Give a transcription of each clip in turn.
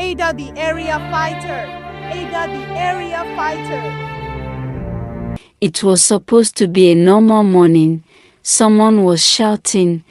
Ada the area fighter. Ada the area fighter. It was supposed to be a normal morning. Someone was shouting.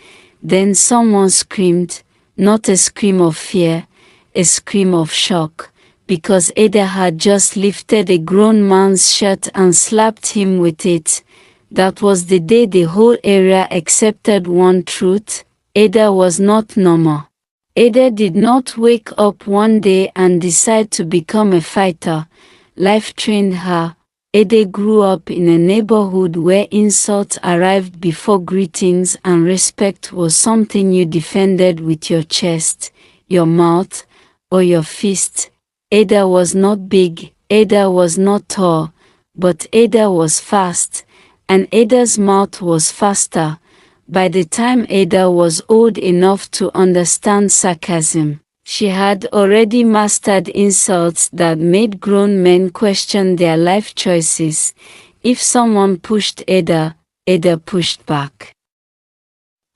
Then someone screamed, not a scream of fear, a scream of shock, because Ada had just lifted a grown man's shirt and slapped him with it. That was the day the whole area accepted one truth: Ada was not normal. Ada did not wake up one day and decide to become a fighter. Life trained her. Ada grew up in a neighborhood where insults arrived before greetings and respect was something you defended with your chest, your mouth, or your fist. Ada was not big, Ada was not tall, but Ada was fast, and Ada's mouth was faster. By the time Ada was old enough to understand sarcasm, she had already mastered insults that made grown men question their life choices. If someone pushed Ada, Ada pushed back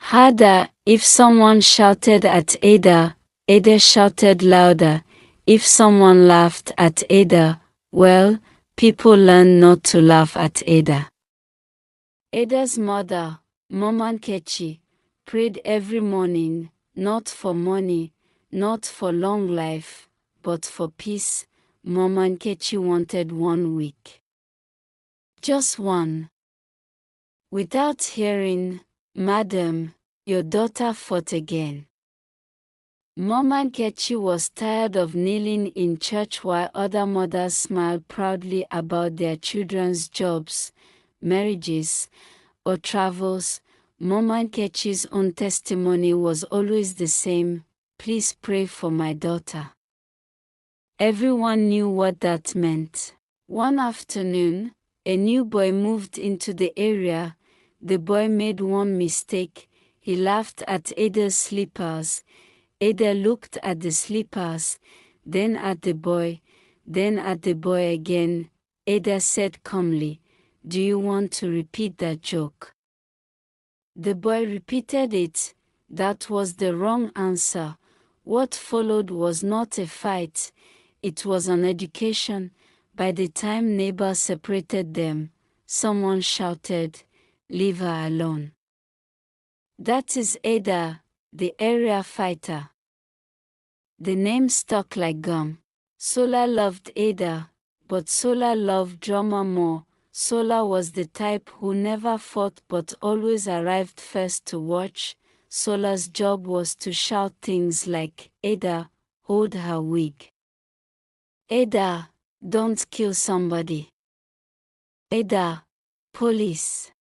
harder. If someone shouted at Ada, Ada shouted louder. If someone laughed at Ada, well, people learned not to laugh at Ada. Ada's mother, Mama Nkechi, prayed every morning, not for money, not for long life, but for peace. Mama Nkechi wanted 1 week. Just one. Without hearing, "Madam, your daughter fought again." Mama Nkechi was tired of kneeling in church while other mothers smiled proudly about their children's jobs, marriages, or travels. Mama Nkechi's own testimony was always the same: "Please pray for my daughter." Everyone knew what that meant. One afternoon, a new boy moved into the area. The boy made one mistake. He laughed at Ada's slippers. Ada looked at the slippers, then at the boy, then at the boy again. Ada said calmly, "Do you want to repeat that joke?" The boy repeated it. That was the wrong answer. What followed was not a fight, it was an education. By the time neighbors separated them, someone shouted, "Leave her alone." That is Ada, the area fighter. The name stuck like gum. Sola loved Ada, but Sola loved drama more. Sola was the type who never fought but always arrived first to watch. Sola's job was to shout things like, "Ada, hold her wig." "Ada, don't kill somebody." "Ada, police."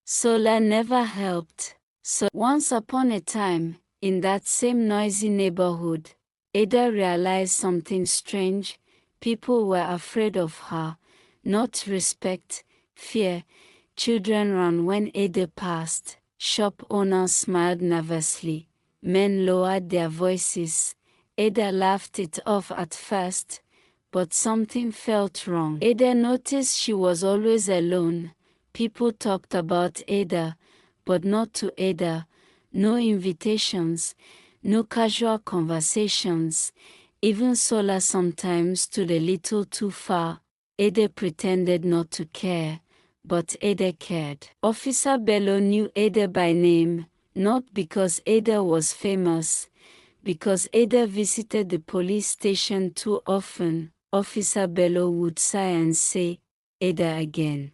Sola never helped. So once upon a time, in that same noisy neighborhood, Ada realized something strange. People were afraid of her. Not respect, fear. Children ran when Ada passed. Shop owners smiled nervously. Men lowered their voices. Ada laughed it off at first, but something felt wrong. Ada noticed she was always alone. People talked about Ada, but not to Ada. No invitations, no casual conversations. Even Sola sometimes stood a little too far. Ada pretended not to care, but Ada cared. Officer Bello knew Ada by name, not because Ada was famous, because Ada visited the police station too often. Officer Bello would sigh and say, "Ada again."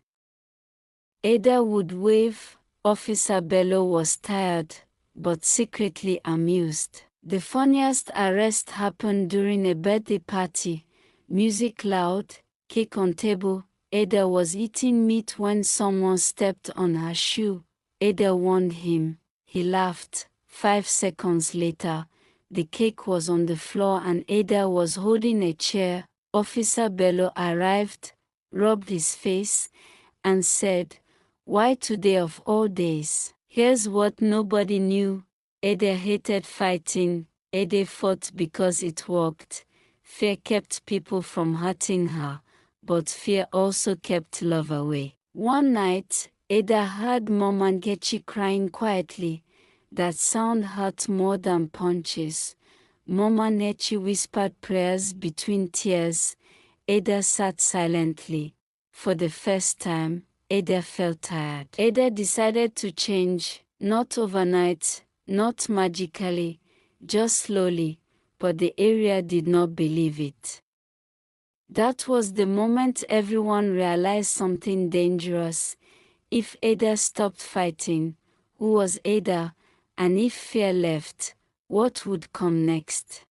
Ada would wave. Officer Bello was tired, but secretly amused. The funniest arrest happened during a birthday party. Music loud, cake on table. Ada was eating meat when someone stepped on her shoe. Ada warned him. He laughed. 5 seconds later, the cake was on the floor and Ada was holding a chair. Officer Bello arrived, rubbed his face, and said, "Why today of all days?" Here's what nobody knew. Ada hated fighting. Ada fought because it worked. Fear kept people from hurting her, but fear also kept love away. One night, Ada heard Mama Nkechi crying quietly. That sound hurt more than punches. Mama Nechi whispered prayers between tears. Ada sat silently. For the first time, Ada felt tired. Ada decided to change, not overnight, not magically, just slowly, but the area did not believe it. That was the moment everyone realized something dangerous. If Ada stopped fighting, who was Ada? And if fear left, what would come next?